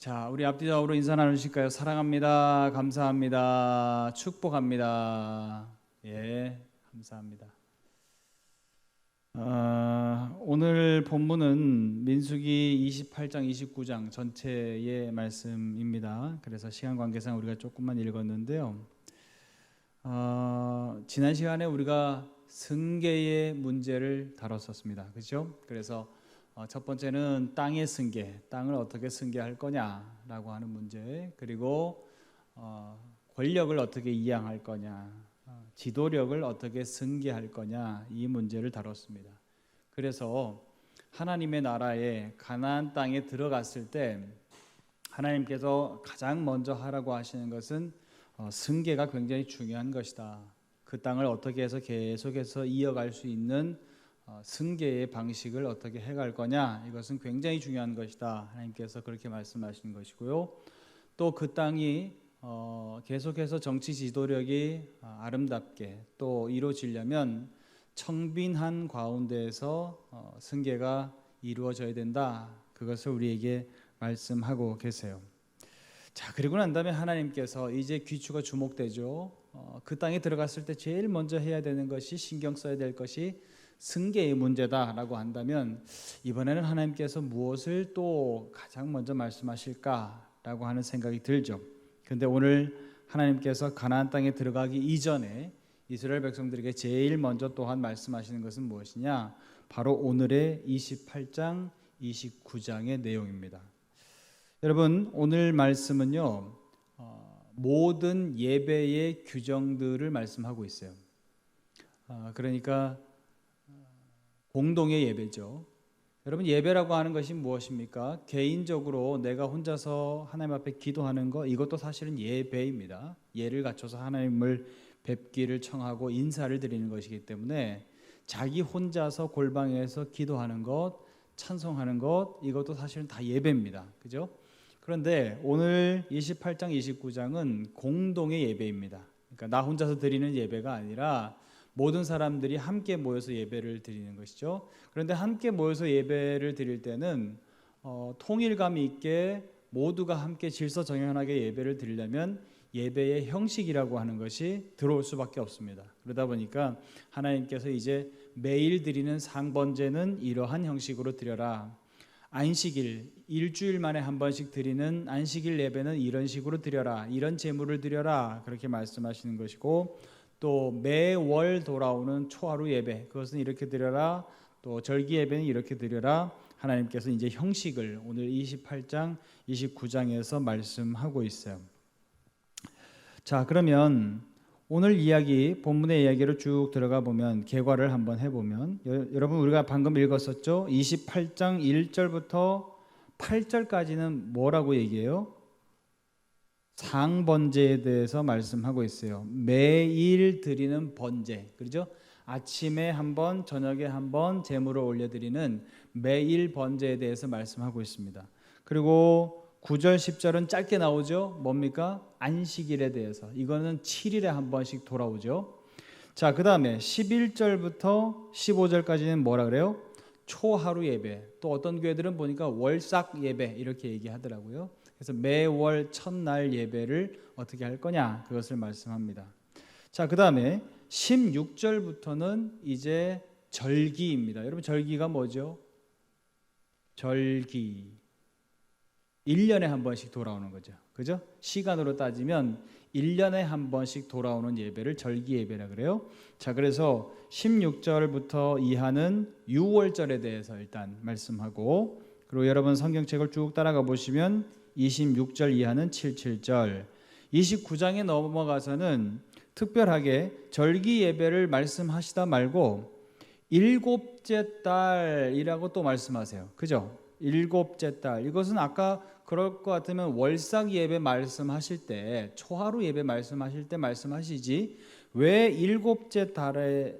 자, 우리 앞뒤적으로 인사 나누실까요? 사랑합니다. 감사합니다. 축복합니다. 예, 감사합니다. 오늘 본문은 민수기 28장, 29장 전체의 말씀입니다. 그래서 시간 관계상 우리가 조금만 읽었는데요. 지난 시간에 우리가 승계의 문제를 다뤘었습니다. 그렇죠? 그래서 첫 번째는 땅의 승계, 땅을 어떻게 승계할 거냐라고 하는 문제, 그리고 권력을 어떻게 이양할 거냐, 지도력을 어떻게 승계할 거냐, 이 문제를 다뤘습니다. 그래서 하나님의 나라에 가나안 땅에 들어갔을 때 하나님께서 가장 먼저 하라고 하시는 것은 승계가 굉장히 중요한 것이다. 그 땅을 어떻게 해서 계속해서 이어갈 수 있는 승계의 방식을 어떻게 해갈 거냐, 이것은 굉장히 중요한 것이다. 하나님께서 그렇게 말씀하시는 것이고요. 또 그 땅이 계속해서 정치 지도력이 아름답게 또 이루어지려면 청빈한 가운데에서 승계가 이루어져야 된다. 그것을 우리에게 말씀하고 계세요. 자, 그리고 난 다음에 하나님께서 이제 귀추가 주목되죠. 그 땅에 들어갔을 때 제일 먼저 해야 되는 것이, 신경 써야 될 것이 승계의 문제다라고 한다면, 이번에는 하나님께서 무엇을 또 가장 먼저 말씀하실까라고 하는 생각이 들죠. 그런데 오늘 하나님께서 가나안 땅에 들어가기 이전에 이스라엘 백성들에게 제일 먼저 또한 말씀하시는 것은 무엇이냐? 바로 오늘의 28장, 29장의 내용입니다. 여러분, 오늘 말씀은요, 모든 예배의 규정들을 말씀하고 있어요. 그러니까 공동의 예배죠. 여러분, 예배라고 하는 것이 무엇입니까? 개인적으로 내가 혼자서 하나님 앞에 기도하는 것, 이것도 사실은 예배입니다. 예를 갖춰서 하나님을 뵙기를 청하고 인사를 드리는 것이기 때문에 자기 혼자서 골방에서 기도하는 것, 찬송하는 것, 이것도 사실은 다 예배입니다. 그죠? 그런데 오늘 28장, 29장은 공동의 예배입니다. 그러니까 나 혼자서 드리는 예배가 아니라 모든 사람들이 함께 모여서 예배를 드리는 것이죠. 그런데 함께 모여서 예배를 드릴 때는 통일감 있게 모두가 함께 질서정연하게 예배를 드리려면 예배의 형식이라고 하는 것이 들어올 수밖에 없습니다. 그러다 보니까 하나님께서 이제 매일 드리는 상번제는 이러한 형식으로 드려라. 안식일, 일주일 만에 한 번씩 드리는 안식일 예배는 이런 식으로 드려라. 이런 제물을 드려라. 그렇게 말씀하시는 것이고, 또 매월 돌아오는 초하루 예배, 그것은 이렇게 드려라. 또 절기 예배는 이렇게 드려라. 하나님께서 이제 형식을 오늘 28장, 29장에서 말씀하고 있어요. 자, 그러면 오늘 이야기, 본문의 이야기로 쭉 들어가 보면, 개괄을 한번 해보면, 여러분 우리가 방금 읽었었죠? 28장 1절부터 8절까지는 뭐라고 얘기해요? 상번제에 대해서 말씀하고 있어요. 매일 드리는 번제, 그렇죠? 아침에 한 번, 저녁에 한 번 제물을 올려드리는 매일 번제에 대해서 말씀하고 있습니다. 그리고 9절, 10절은 짧게 나오죠. 뭡니까? 안식일에 대해서. 이거는 7일에 한 번씩 돌아오죠. 자, 그 다음에 11절부터 15절까지는 뭐라 그래요? 초하루 예배. 또 어떤 교회들은 보니까 월삭 예배 이렇게 얘기하더라고요. 그래서 매월 첫날 예배를 어떻게 할 거냐, 그것을 말씀합니다. 자, 그 다음에 16절부터는 이제 절기입니다. 여러분, 절기가 뭐죠? 절기. 1년에 한 번씩 돌아오는 거죠. 그죠? 시간으로 따지면 1년에 한 번씩 돌아오는 예배를 절기 예배라 그래요. 자, 그래서 16절부터 이하는 6월절에 대해서 일단 말씀하고, 그리고 여러분 성경책을 쭉 따라가 보시면 26절 이하는 77절, 29장에 넘어가서는 특별하게 절기 예배를 말씀하시다 말고 일곱째 달이라고 또 말씀하세요. 그죠? 일곱째 달, 이것은 아까 그럴 것 같으면 월삭 예배 말씀하실 때, 초하루 예배 말씀하실 때 말씀하시지 왜 일곱째 달의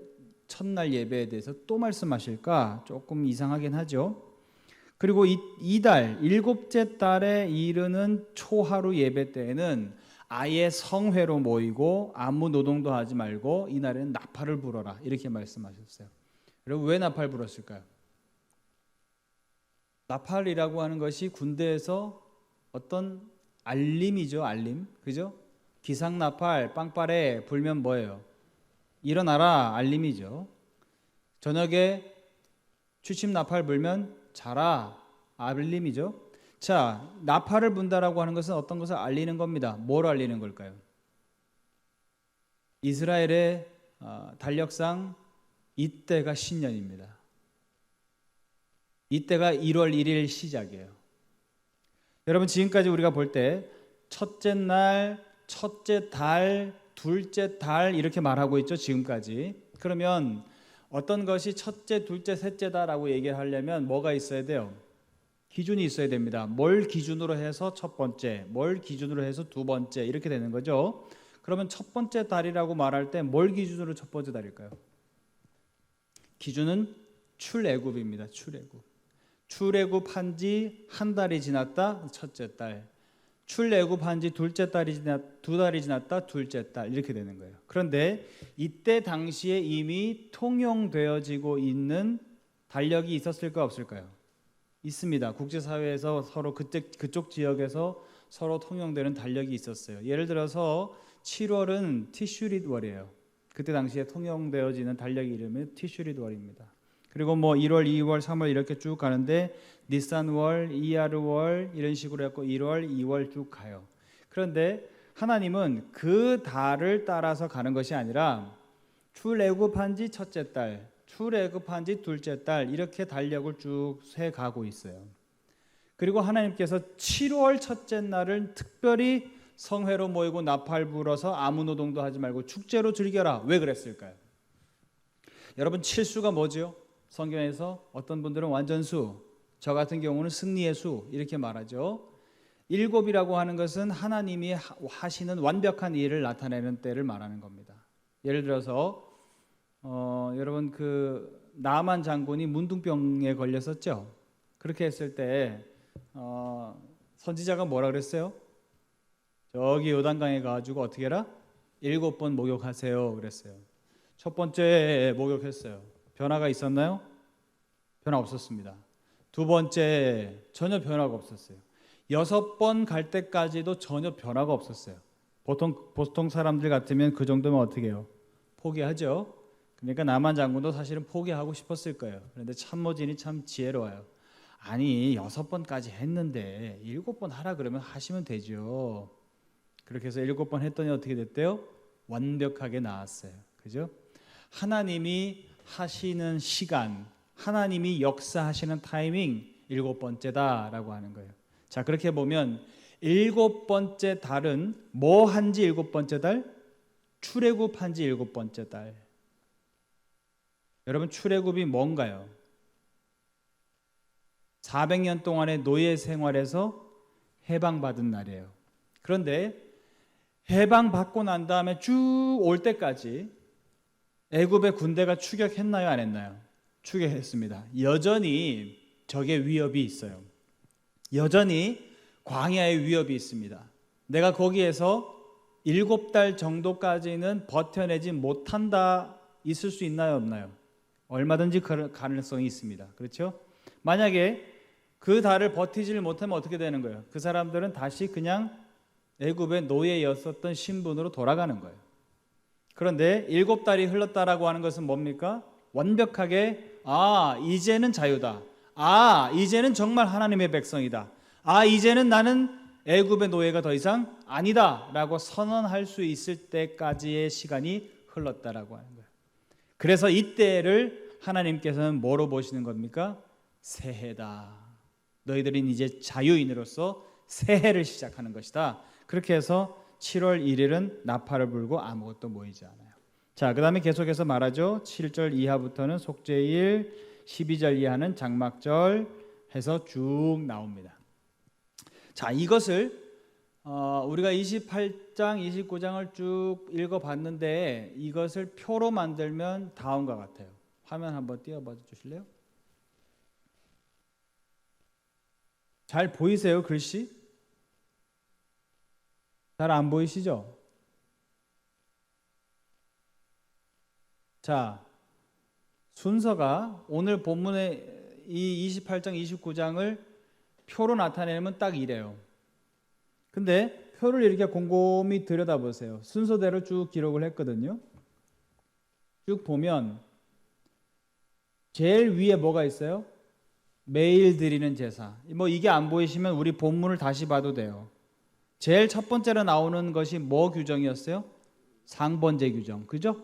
첫날 예배에 대해서 또 말씀하실까? 조금 이상하긴 하죠. 그리고 이달, 일곱째 달에 이르는 초하루 예배 때에는 아예 성회로 모이고 아무 노동도 하지 말고 이날에는 나팔을 불어라, 이렇게 말씀하셨어요. 여러분, 왜 나팔 불었을까요? 나팔이라고 하는 것이 군대에서 어떤 알림이죠. 알림. 그죠? 기상나팔 빵빠레 불면 뭐예요? 일어나라 알림이죠. 저녁에 취침나팔 불면 자라 알림이죠. 자, 나팔을 분다라고 하는 것은 어떤 것을 알리는 겁니다. 뭘 알리는 걸까요? 이스라엘의 달력상 이때가 신년입니다. 이때가 1월 1일 시작이에요. 여러분 지금까지 우리가 볼 때 첫째 날, 첫째 달, 둘째 달 이렇게 말하고 있죠. 지금까지. 그러면 어떤 것이 첫째, 둘째, 셋째다라고 얘기하려면 뭐가 있어야 돼요? 기준이 있어야 됩니다. 뭘 기준으로 해서 첫 번째, 뭘 기준으로 해서 두 번째 이렇게 되는 거죠. 그러면 첫 번째 달이라고 말할 때 뭘 기준으로 첫 번째 달일까요? 기준은 출애굽입니다. 출애굽한 지 한 달이 지났다 첫째 달, 출애굽한 지 둘째 달이 두 달이 지났다 둘째 달 이렇게 되는 거예요. 그런데 이때 당시에 이미 통용되어지고 있는 달력이 있었을까 없을까요? 있습니다. 국제사회에서 서로 그쪽 지역에서 서로 통용되는 달력이 있었어요. 예를 들어서 7월은 티슈릿월이에요. 그때 당시에 통용되어지는 달력의 이름이 티슈릿월입니다. 그리고 뭐 1월, 2월, 3월 이렇게 쭉 가는데 니산월, 이야르월 이런 식으로 해서 1월, 2월 쭉 가요. 그런데 하나님은 그 달을 따라서 가는 것이 아니라 출애굽한 지 첫째 달, 출애굽한 지 둘째 달 이렇게 달력을 쭉 세 가고 있어요. 그리고 하나님께서 7월 첫째 날은 특별히 성회로 모이고 나팔 불어서 아무 노동도 하지 말고 축제로 즐겨라. 왜 그랬을까요? 여러분 칠수가 뭐죠? 성경에서 어떤 분들은 완전수, 저 같은 경우는 승리의 수 이렇게 말하죠. 일곱이라고 하는 것은 하나님이 하시는 완벽한 일을 나타내는 때를 말하는 겁니다. 예를 들어서 여러분 그 나만 장군이 문둥병에 걸렸었죠. 그렇게 했을 때 선지자가 뭐라 그랬어요? 저기 요단강에 가가지고 어떻게 해라? 7번 목욕하세요 그랬어요. 첫 번째 목욕했어요. 변화가 있었나요? 변화 없었습니다. 두 번째 전혀 변화가 없었어요. 6번 갈 때까지도 전혀 변화가 없었어요. 보통 사람들 같으면 그 정도면 어떻게 해요? 포기하죠. 그러니까 나만 장군도 사실은 포기하고 싶었을 거예요. 그런데 참모진이 참 지혜로워요. 아니 6번까지 했는데 7번 하라 그러면 하시면 되죠. 그렇게 해서 7번 했더니 어떻게 됐대요? 완벽하게 나았어요. 그죠? 하나님이 하시는 시간, 하나님이 역사하시는 타이밍 7번째다라고 하는 거예요. 자, 그렇게 보면 7번째 달은 뭐 한지 7번째 달? 출애굽한 지 7번째 달. 여러분 출애굽이 뭔가요? 400년 동안의 노예 생활에서 해방받은 날이에요. 그런데 해방받고 난 다음에 쭉 올 때까지 애굽의 군대가 추격했나요? 안 했나요? 추격했습니다. 여전히 적의 위협이 있어요. 여전히 광야의 위협이 있습니다. 내가 거기에서 7달 정도까지는 버텨내지 못한다 있을 수 있나요? 없나요? 얼마든지 그럴 가능성이 있습니다. 그렇죠? 만약에 그 달을 버티지를 못하면 어떻게 되는 거예요? 그 사람들은 다시 그냥 애굽의 노예였었던 신분으로 돌아가는 거예요. 그런데 7달이 흘렀다라고 하는 것은 뭡니까? 완벽하게 이제는 자유다. 이제는 정말 하나님의 백성이다. 이제는 나는 애굽의 노예가 더 이상 아니다 라고 선언할 수 있을 때까지의 시간이 흘렀다라고 하는 거예요. 그래서 이때를 하나님께서는 뭐로 보시는 겁니까? 새해다. 너희들은 이제 자유인으로서 새해를 시작하는 것이다. 그렇게 해서 7월 1일은 나팔을 불고 아무것도 모이지 않아요. 자, 그 다음에 계속해서 말하죠. 7절 이하부터는 속죄일, 12절 이하는 장막절 해서 쭉 나옵니다. 자, 이것을 우리가 28장, 29장을 쭉 읽어봤는데 이것을 표로 만들면 다음과 같아요. 화면 한번 띄워봐 주실래요? 잘 보이세요, 글씨? 잘 안 보이시죠? 자, 순서가 오늘 본문의 이 28장, 29장을 표로 나타내면 딱 이래요. 근데 표를 이렇게 곰곰이 들여다보세요. 순서대로 쭉 기록을 했거든요. 쭉 보면 제일 위에 뭐가 있어요? 매일 드리는 제사. 뭐 이게 안 보이시면 우리 본문을 다시 봐도 돼요. 제일 첫 번째로 나오는 것이 뭐 규정이었어요? 상번제 규정. 그죠?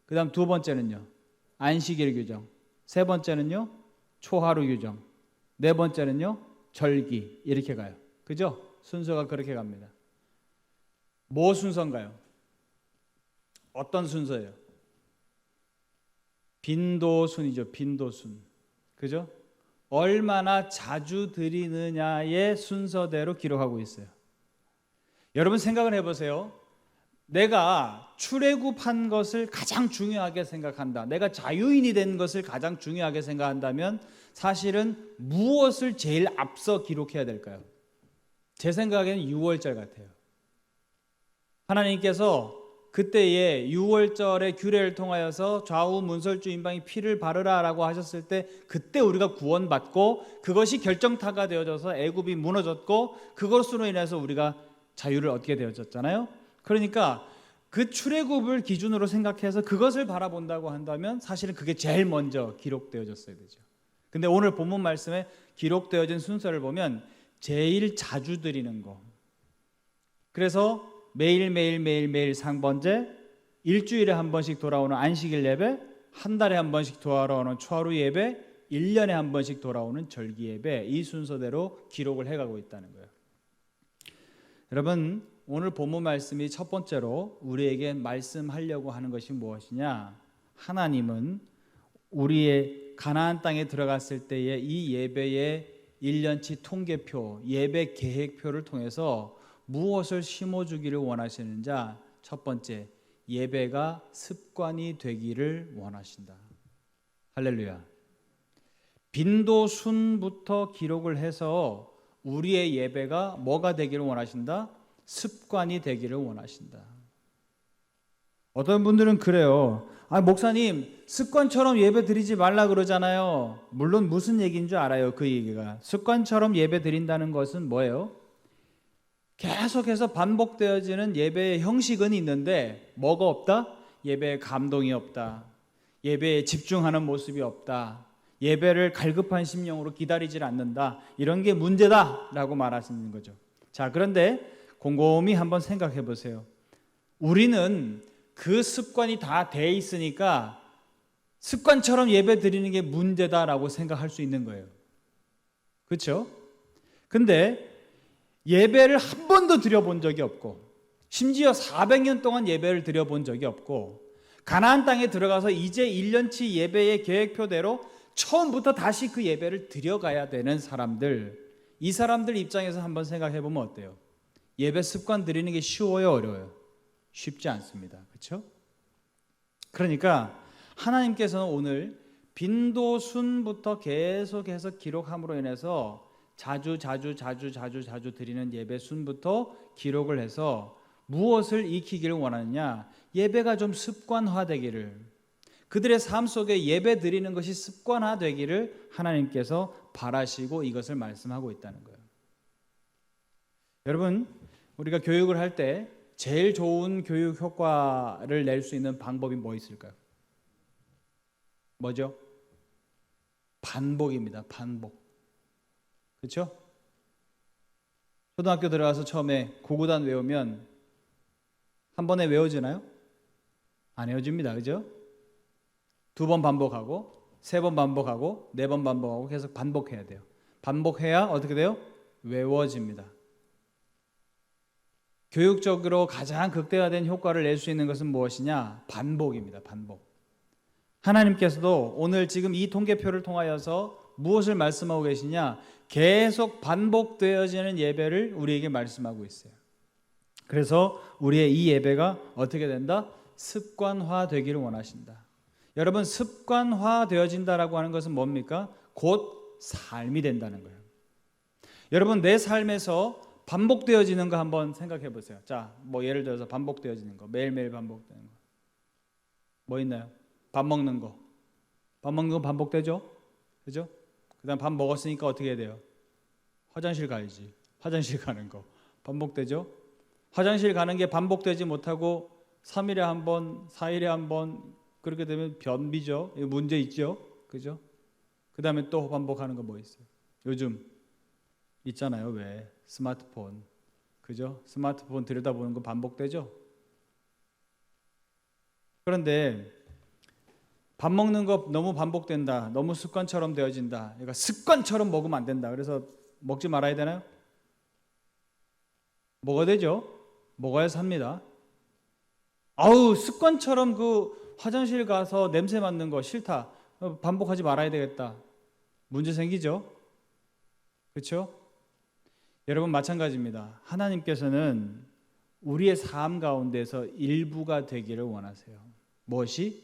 그 다음 두 번째는요, 안식일 규정. 세 번째는요, 초하루 규정. 네 번째는요, 절기. 이렇게 가요. 그죠? 순서가 그렇게 갑니다. 뭐 순서인가요? 어떤 순서예요? 빈도순이죠. 빈도순. 그죠? 얼마나 자주 드리느냐의 순서대로 기록하고 있어요. 여러분 생각을 해보세요. 내가 출애굽한 것을 가장 중요하게 생각한다. 내가 자유인이 된 것을 가장 중요하게 생각한다면 사실은 무엇을 제일 앞서 기록해야 될까요? 제 생각에는 유월절 같아요. 하나님께서 그때의 유월절의 규례를 통하여서 좌우 문설주 임방이 피를 바르라 라고 하셨을 때 그때 우리가 구원받고 그것이 결정타가 되어져서 애굽이 무너졌고 그것으로 인해서 우리가 자유를 얻게 되어졌잖아요. 그러니까 그 출애굽을 기준으로 생각해서 그것을 바라본다고 한다면 사실은 그게 제일 먼저 기록되어졌어야 되죠. 근데 오늘 본문 말씀에 기록되어진 순서를 보면 제일 자주 드리는 거. 그래서 매일 상번제, 일주일에 한 번씩 돌아오는 안식일 예배, 한 달에 한 번씩 돌아오는 초하루 예배, 1년에 한 번씩 돌아오는 절기 예배, 이 순서대로 기록을 해가고 있다는 거예요. 여러분, 오늘 본문 말씀이 첫 번째로 우리에게 말씀하려고 하는 것이 무엇이냐? 하나님은 우리의 가나안 땅에 들어갔을 때의 이 예배의 1년치 통계표, 예배 계획표를 통해서 무엇을 심어주기를 원하시는지 첫 번째, 예배가 습관이 되기를 원하신다. 할렐루야. 빈도순부터 기록을 해서 우리의 예배가 뭐가 되기를 원하신다? 습관이 되기를 원하신다. 어떤 분들은 그래요. 목사님 습관처럼 예배 드리지 말라 그러잖아요. 물론 무슨 얘기인 줄 알아요. 그 얘기가 습관처럼 예배 드린다는 것은 뭐예요? 계속해서 반복되어지는 예배의 형식은 있는데 뭐가 없다? 예배에 감동이 없다. 예배에 집중하는 모습이 없다. 예배를 갈급한 심령으로 기다리질 않는다. 이런 게 문제다라고 말하시는 거죠. 자, 그런데 곰곰이 한번 생각해 보세요. 우리는 그 습관이 다 돼 있으니까 습관처럼 예배 드리는 게 문제다라고 생각할 수 있는 거예요. 그렇죠? 근데 예배를 한 번도 드려본 적이 없고 심지어 400년 동안 예배를 드려본 적이 없고 가나안 땅에 들어가서 이제 1년치 예배의 계획표대로 처음부터 다시 그 예배를 드려가야 되는 사람들, 이 사람들 입장에서 한번 생각해 보면 어때요? 예배 습관 들이는 게 쉬워요, 어려워요? 쉽지 않습니다. 그렇죠? 그러니까 하나님께서는 오늘 빈도순부터 계속해서 기록함으로 인해서 자주 드리는 예배 순부터 기록을 해서 무엇을 익히기를 원하느냐? 예배가 좀 습관화되기를, 그들의 삶 속에 예배 드리는 것이 습관화되기를 하나님께서 바라시고 이것을 말씀하고 있다는 거예요. 여러분, 우리가 교육을 할 때 제일 좋은 교육 효과를 낼 수 있는 방법이 뭐 있을까요? 뭐죠? 반복입니다. 반복. 그렇죠? 초등학교 들어가서 처음에 구구단 외우면 한 번에 외워지나요? 안 외워집니다. 그죠? 2번 반복하고 3번 반복하고 4번 반복하고 계속 반복해야 돼요. 반복해야 어떻게 돼요? 외워집니다. 교육적으로 가장 극대화된 효과를 낼 수 있는 것은 무엇이냐? 반복입니다. 반복. 하나님께서도 오늘 지금 이 통계표를 통하여서 무엇을 말씀하고 계시냐? 계속 반복되어지는 예배를 우리에게 말씀하고 있어요. 그래서 우리의 이 예배가 어떻게 된다? 습관화되기를 원하신다. 여러분, 습관화되어진다라고 하는 것은 뭡니까? 곧 삶이 된다는 거예요. 여러분, 내 삶에서 반복되어지는 거 한번 생각해 보세요. 자, 뭐 예를 들어서 반복되어지는 거, 매일매일 반복되는 거. 뭐 있나요? 밥 먹는 거. 밥 먹는 거 반복되죠? 그죠? 그 다음 밥 먹었으니까 어떻게 해야 돼요? 화장실 가야지. 화장실 가는 거. 반복되죠. 화장실 가는 게 반복되지 못하고 3일에 한 번, 4일에 한 번 그렇게 되면 변비죠. 문제 있죠. 그죠? 그 다음에 또 반복하는 거 뭐 있어요? 요즘 있잖아요. 왜? 스마트폰. 그죠? 스마트폰 들여다보는 거 반복되죠. 그런데 밥 먹는 거 너무 반복된다. 너무 습관처럼 되어진다. 그러니까 습관처럼 먹으면 안 된다. 그래서 먹지 말아야 되나요? 먹어야 되죠. 먹어야 삽니다. 아우, 습관처럼 그 화장실 가서 냄새 맡는 거 싫다. 반복하지 말아야 되겠다. 문제 생기죠. 그렇죠? 여러분 마찬가지입니다. 하나님께서는 우리의 삶 가운데서 일부가 되기를 원하세요. 무엇이?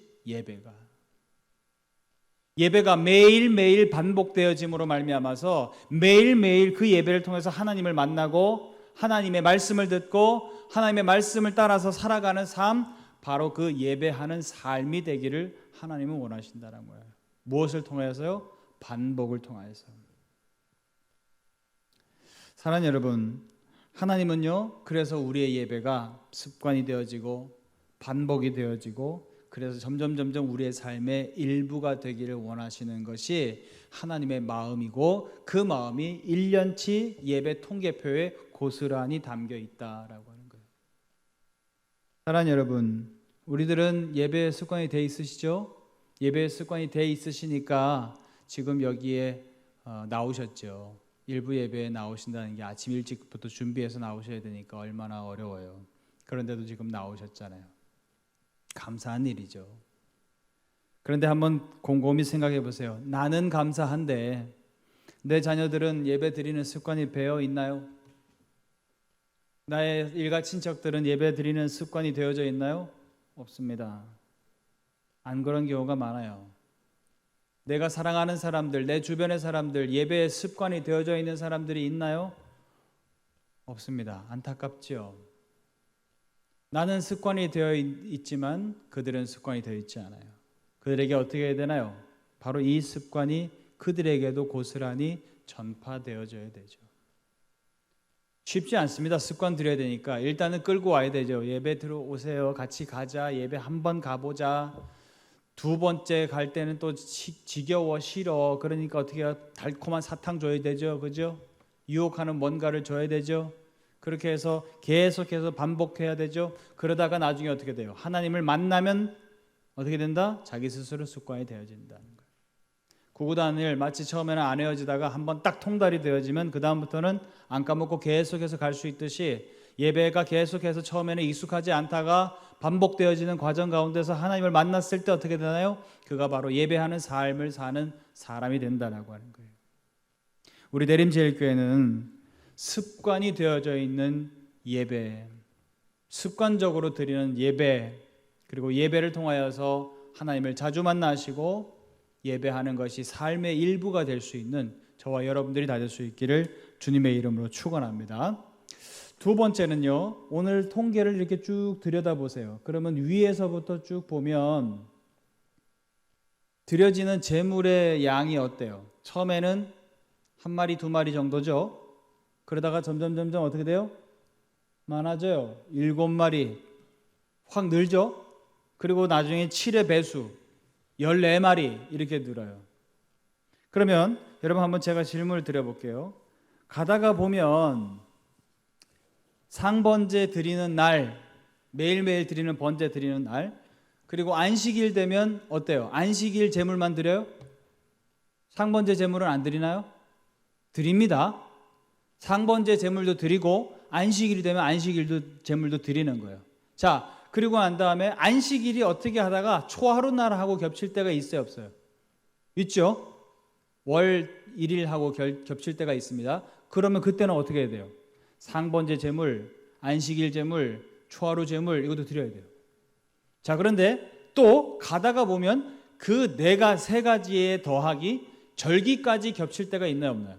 예배가 매일매일 반복되어짐으로 말미암아서 매일매일 그 예배를 통해서 하나님을 만나고 하나님의 말씀을 듣고 하나님의 말씀을 따라서 살아가는 삶, 바로 그 예배하는 삶이 되기를 하나님은 원하신다는 거예요. 무엇을 통해서요? 반복을 통해서. 사랑하는 여러분, 하나님은요, 그래서 우리의 예배가 습관이 되어지고 반복이 되어지고 그래서 점점 우리의 삶의 일부가 되기를 원하시는 것이 하나님의 마음이고 그 마음이 1년치 예배 통계표에 고스란히 담겨 있다라고 하는 거예요. 사랑하는 여러분, 우리들은 예배 습관이 돼 있으시죠? 예배 습관이 돼 있으시니까 지금 여기에 나오셨죠. 일부 예배에 나오신다는 게 아침 일찍부터 준비해서 나오셔야 되니까 얼마나 어려워요. 그런데도 지금 나오셨잖아요. 감사한 일이죠. 그런데 한번 곰곰이 생각해 보세요. 나는 감사한데 내 자녀들은 예배 드리는 습관이 배어 있나요? 나의 일가 친척들은 예배 드리는 습관이 되어져 있나요? 없습니다. 안 그런 경우가 많아요. 내가 사랑하는 사람들, 내 주변의 사람들, 예배의 습관이 되어져 있는 사람들이 있나요? 없습니다. 안타깝지요. 나는 습관이 되어 있지만 그들은 습관이 되어 있지 않아요. 그들에게 어떻게 해야 되나요? 바로 이 습관이 그들에게도 고스란히 전파되어져야 되죠. 쉽지 않습니다. 습관 들여야 되니까 일단은 끌고 와야 되죠. 예배 들어오세요. 같이 가자. 예배 한번 가보자. 두 번째 갈 때는 또 지겨워 싫어. 그러니까 어떻게 해요? 달콤한 사탕 줘야 되죠. 그죠? 유혹하는 뭔가를 줘야 되죠. 그렇게 해서 계속해서 반복해야 되죠. 그러다가 나중에 어떻게 돼요? 하나님을 만나면 어떻게 된다? 자기 스스로 습관이 되어진다는 거예요. 구구단일 마치 처음에는 안 헤어지다가 한번 딱 통달이 되어지면 그 다음부터는 안 까먹고 계속해서 갈 수 있듯이 예배가 계속해서 처음에는 익숙하지 않다가 반복되어지는 과정 가운데서 하나님을 만났을 때 어떻게 되나요? 그가 바로 예배하는 삶을 사는 사람이 된다라고 하는 거예요. 우리 대림제일교회는 습관이 되어져 있는 예배, 습관적으로 드리는 예배, 그리고 예배를 통하여서 하나님을 자주 만나시고 예배하는 것이 삶의 일부가 될 수 있는 저와 여러분들이 다 될 수 있기를 주님의 이름으로 축원합니다. 두 번째는요, 오늘 통계를 이렇게 쭉 들여다보세요. 그러면 위에서부터 쭉 보면 드려지는 제물의 양이 어때요? 처음에는 한 마리, 두 마리 정도죠. 그러다가 점점 어떻게 돼요? 많아져요. 7마리 확 늘죠. 그리고 나중에 7의 배수 14마리 이렇게 늘어요. 그러면 여러분 한번 제가 질문을 드려볼게요. 가다가 보면 상번제 드리는 날, 매일매일 드리는 번제 드리는 날, 그리고 안식일 되면 어때요? 안식일 제물만 드려요? 상번제 제물은 안 드리나요? 드립니다. 상번제 제물도 드리고 안식일이 되면 안식일도 제물도 드리는 거예요. 자, 그리고 난 다음에 안식일이 어떻게 하다가 초하루 날하고 겹칠 때가 있어요, 없어요? 있죠? 월 1일하고 겹칠 때가 있습니다. 그러면 그때는 어떻게 해야 돼요? 상번제 제물, 안식일 제물, 초하루 제물 이것도 드려야 돼요. 자, 그런데 또 가다가 보면 그 세 가지에 더하기 절기까지 겹칠 때가 있나요, 없나요?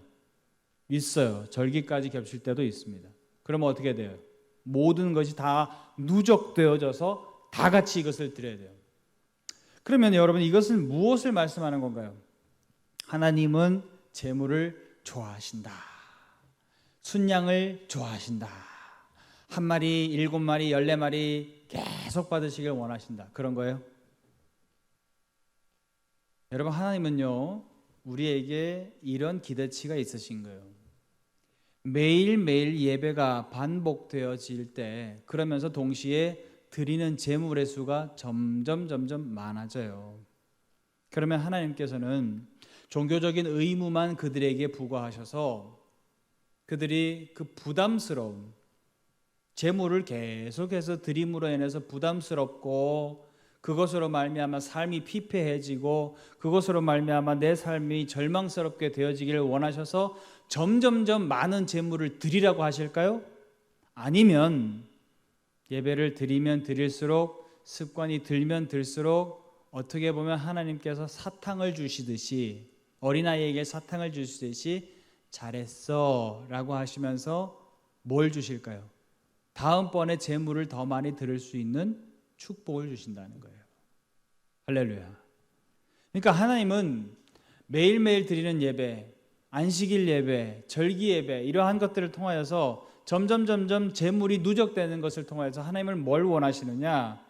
있어요. 절기까지 겹칠 때도 있습니다. 그러면 어떻게 돼요? 모든 것이 다 누적되어져서 다 같이 이것을 드려야 돼요. 그러면 여러분 이것은 무엇을 말씀하는 건가요? 하나님은 제물을 좋아하신다. 순양을 좋아하신다. 한 마리, 7마리, 14마리 계속 받으시길 원하신다. 그런 거예요? 여러분, 하나님은요, 우리에게 이런 기대치가 있으신 거예요. 매일매일 예배가 반복되어질 때, 그러면서 동시에 드리는 제물의 수가 점점 많아져요. 그러면 하나님께서는 종교적인 의무만 그들에게 부과하셔서 그들이 그 부담스러운 제물을 계속해서 드림으로 인해서 부담스럽고, 그것으로 말미암아 삶이 피폐해지고, 그것으로 말미암아 내 삶이 절망스럽게 되어지기를 원하셔서 점점점 많은 제물을 드리라고 하실까요? 아니면 예배를 드리면 드릴수록, 습관이 들면 들수록 어떻게 보면 하나님께서 사탕을 주시듯이, 어린아이에게 사탕을 주시듯이 잘했어 라고 하시면서 뭘 주실까요? 다음번에 제물을 더 많이 드릴 수 있는 축복을 주신다는 거예요. 할렐루야. 그러니까 하나님은 매일매일 드리는 예배, 안식일 예배, 절기 예배, 이러한 것들을 통하여서 점점 제물이 누적되는 것을 통해서 하나님을 뭘 원하시느냐?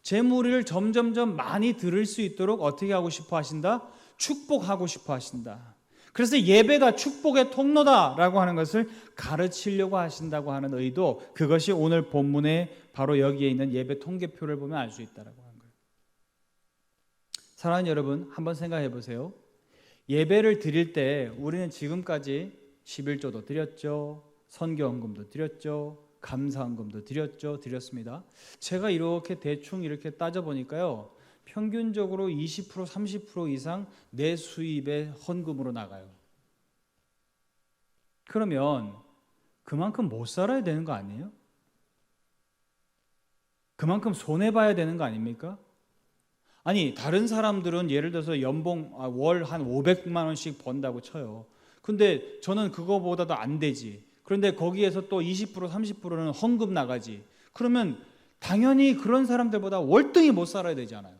제물을 점점 많이 드릴 수 있도록 어떻게 하고 싶어 하신다? 축복하고 싶어 하신다. 그래서 예배가 축복의 통로다라고 하는 것을 가르치려고 하신다고 하는 의도, 그것이 오늘 본문에 바로 여기에 있는 예배 통계표를 보면 알 수 있다라고 하는 거예요. 사랑하는 여러분, 한번 생각해 보세요. 예배를 드릴 때 우리는 지금까지 11조도 드렸죠, 선교헌금도 드렸죠, 감사헌금도 드렸습니다. 제가 이렇게 대충 이렇게 따져보니까요, 평균적으로 20% 30% 이상 내 수입의 헌금으로 나가요. 그러면 그만큼 못 살아야 되는 거 아니에요? 그만큼 손해봐야 되는 거 아닙니까? 아니, 다른 사람들은 예를 들어서 연봉 월 한 500만 원씩 번다고 쳐요. 근데 저는 그거보다도 안 되지. 그런데 거기에서 또 20% 30%는 헌금 나가지. 그러면 당연히 그런 사람들보다 월등히 못 살아야 되잖아요.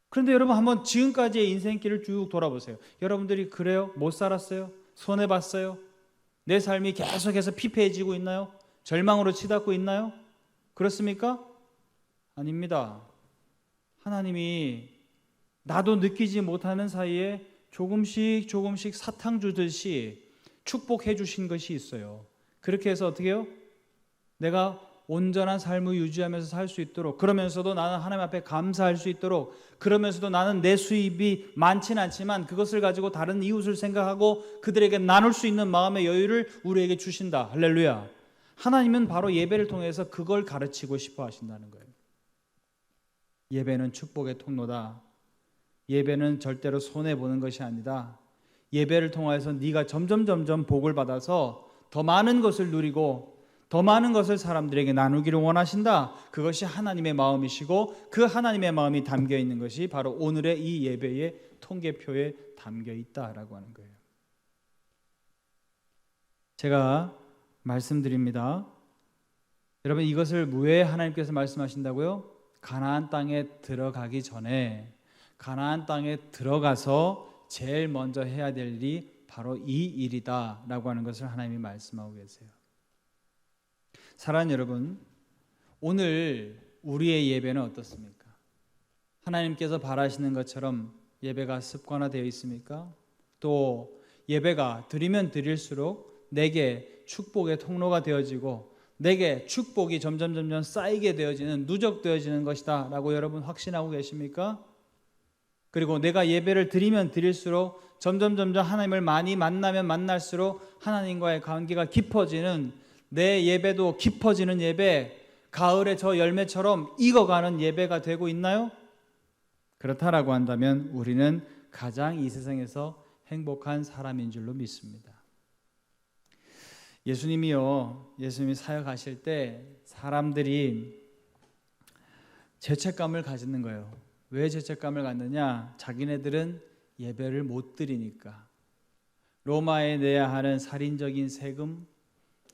그런데 여러분, 한번 지금까지의 인생길을 쭉 돌아보세요. 여러분들이 그래요? 못 살았어요? 손해봤어요? 내 삶이 계속해서 피폐해지고 있나요? 절망으로 치닫고 있나요? 그렇습니까? 아닙니다. 하나님이 나도 느끼지 못하는 사이에 조금씩 사탕 주듯이 축복해 주신 것이 있어요. 그렇게 해서 어떻게 해요? 내가 온전한 삶을 유지하면서 살 수 있도록, 그러면서도 나는 하나님 앞에 감사할 수 있도록, 그러면서도 나는 내 수입이 많지는 않지만 그것을 가지고 다른 이웃을 생각하고 그들에게 나눌 수 있는 마음의 여유를 우리에게 주신다. 할렐루야. 하나님은 바로 예배를 통해서 그걸 가르치고 싶어 하신다는 거예요. 예배는 축복의 통로다. 예배는 절대로 손해보는 것이 아니다. 예배를 통해서 네가 점점 복을 받아서 더 많은 것을 누리고 더 많은 것을 사람들에게 나누기를 원하신다. 그것이 하나님의 마음이시고, 그 하나님의 마음이 담겨 있는 것이 바로 오늘의 이 예배의 통계표에 담겨 있다라고 하는 거예요. 제가 말씀드립니다. 여러분, 이것을 왜 하나님께서 말씀하신다고요? 가나안 땅에 들어가기 전에, 가나안 땅에 들어가서 제일 먼저 해야 될 일이 바로 이 일이다라고 하는 것을 하나님이 말씀하고 계세요. 사랑하는 여러분, 오늘 우리의 예배는 어떻습니까? 하나님께서 바라시는 것처럼 예배가 습관화되어 있습니까? 또 예배가 드리면 드릴수록 내게 축복의 통로가 되어지고 내게 축복이 점점 쌓이게 되어지는, 누적되어지는 것이다 라고 여러분 확신하고 계십니까? 그리고 내가 예배를 드리면 드릴수록 점점 하나님을 많이 만나면 만날수록 하나님과의 관계가 깊어지는, 내 예배도 깊어지는 예배, 가을의 저 열매처럼 익어가는 예배가 되고 있나요? 그렇다라고 한다면 우리는 가장 이 세상에서 행복한 사람인 줄로 믿습니다. 예수님이 사역하실 때 사람들이 죄책감을 가지는 거예요. 왜 죄책감을 갖느냐? 자기네들은 예배를 못 드리니까. 로마에 내야 하는 살인적인 세금,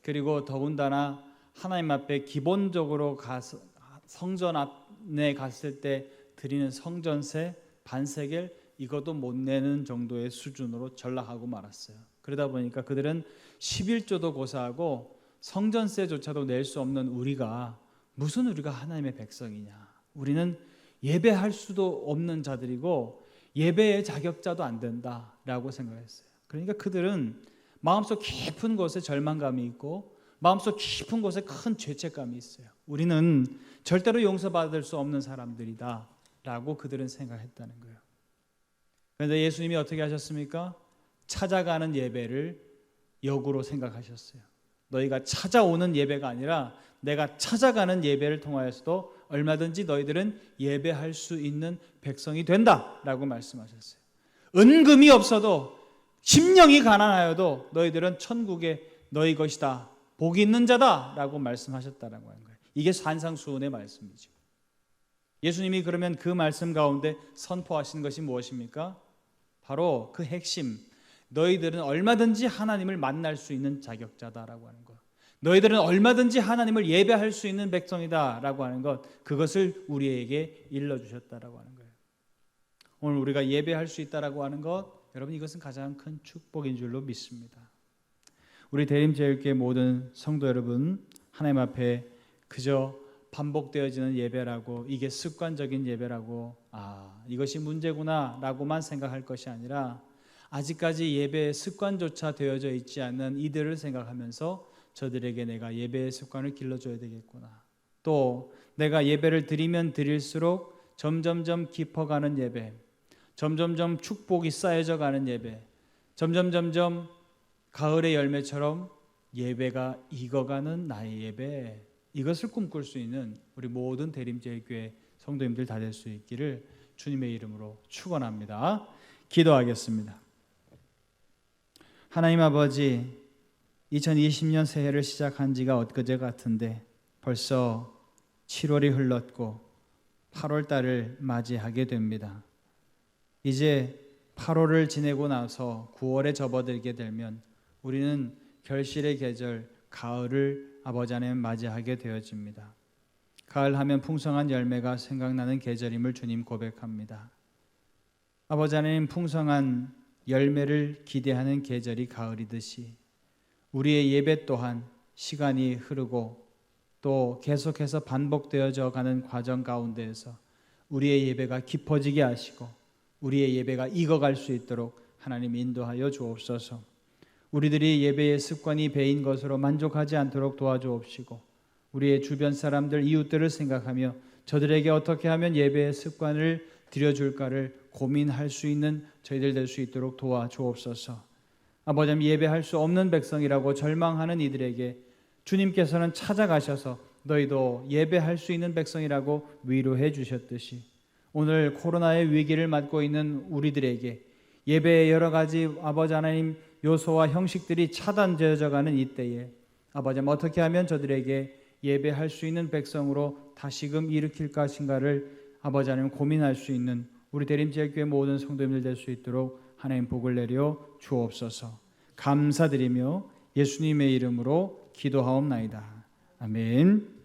그리고 더군다나 하나님 앞에 기본적으로 가서 성전 안에 갔을 때 드리는 성전세, 반세겔, 이것도 못 내는 정도의 수준으로 전락하고 말았어요. 그러다 보니까 그들은 11조도 고사하고 성전세조차도 낼 수 없는 우리가 무슨 우리가 하나님의 백성이냐. 우리는 예배할 수도 없는 자들이고 예배의 자격자도 안 된다라고 생각했어요. 그러니까 그들은 마음속 깊은 곳에 절망감이 있고 마음속 깊은 곳에 큰 죄책감이 있어요. 우리는 절대로 용서받을 수 없는 사람들이다 라고 그들은 생각했다는 거예요. 그런데 예수님이 어떻게 하셨습니까? 찾아가는 예배를 역으로 생각하셨어요. 너희가 찾아오는 예배가 아니라 내가 찾아가는 예배를 통하여서도 얼마든지 너희들은 예배할 수 있는 백성이 된다라고 말씀하셨어요. 은금이 없어도 심령이 가난하여도 너희들은 천국의 너희 것이다. 복이 있는 자다라고 말씀하셨다라고 하는 거예요. 이게 산상수훈의 말씀이죠. 예수님이 그러면 그 말씀 가운데 선포하신 것이 무엇입니까? 바로 그 핵심, 너희들은 얼마든지 하나님을 만날 수 있는 자격자다라고 하는 것, 너희들은 얼마든지 하나님을 예배할 수 있는 백성이다라고 하는 것, 그것을 우리에게 일러주셨다라고 하는 거예요. 오늘 우리가 예배할 수 있다라고 하는 것, 여러분 이것은 가장 큰 축복인 줄로 믿습니다. 우리 대림제일교회 모든 성도 여러분, 하나님 앞에 그저 반복되어지는 예배라고, 이게 습관적인 예배라고, 이것이 문제구나 라고만 생각할 것이 아니라 아직까지 예배의 습관조차 되어져 있지 않는 이들을 생각하면서 저들에게 내가 예배의 습관을 길러줘야 되겠구나, 또 내가 예배를 드리면 드릴수록 점점점 깊어가는 예배, 점점점 축복이 쌓여져 가는 예배, 점점점 가을의 열매처럼 예배가 익어가는 나의 예배, 이것을 꿈꿀 수 있는 우리 모든 대림제일교회 성도님들 다 될 수 있기를 주님의 이름으로 축원합니다. 기도하겠습니다. 하나님 아버지, 2020년 새해를 시작한 지가 엊그제 같은데 벌써 7월이 흘렀고 8월 달을 맞이하게 됩니다. 이제 8월을 지내고 나서 9월에 접어들게 되면 우리는 결실의 계절 가을을 아버지 하나님 맞이하게 되어집니다. 가을 하면 풍성한 열매가 생각나는 계절임을 주님 고백합니다. 아버지 하나님, 풍성한 열매를 기대하는 계절이 가을이듯이 우리의 예배 또한 시간이 흐르고 또 계속해서 반복되어져 가는 과정 가운데에서 우리의 예배가 깊어지게 하시고 우리의 예배가 익어갈 수 있도록 하나님 인도하여 주옵소서. 우리들이 예배의 습관이 배인 것으로 만족하지 않도록 도와주옵시고 우리의 주변 사람들, 이웃들을 생각하며 저들에게 어떻게 하면 예배의 습관을 들여줄까를 고민할 수 있는 저희들 될 수 있도록 도와주옵소서. 아버지, 예배할 수 없는 백성이라고 절망하는 이들에게 주님께서는 찾아가셔서 너희도 예배할 수 있는 백성이라고 위로해 주셨듯이 오늘 코로나의 위기를 맞고 있는 우리들에게 예배의 여러 가지 아버지 하나님 요소와 형식들이 차단되어져 가는 이때에 아버지 하나님, 어떻게 하면 저들에게 예배할 수 있는 백성으로 다시금 일으킬 것인가를 아버지 하나님 고민할 수 있는 우리 대림제일교회 모든 성도님들 될 수 있도록 하나님 복을 내려 주옵소서. 감사드리며 예수님의 이름으로 기도하옵나이다. 아멘.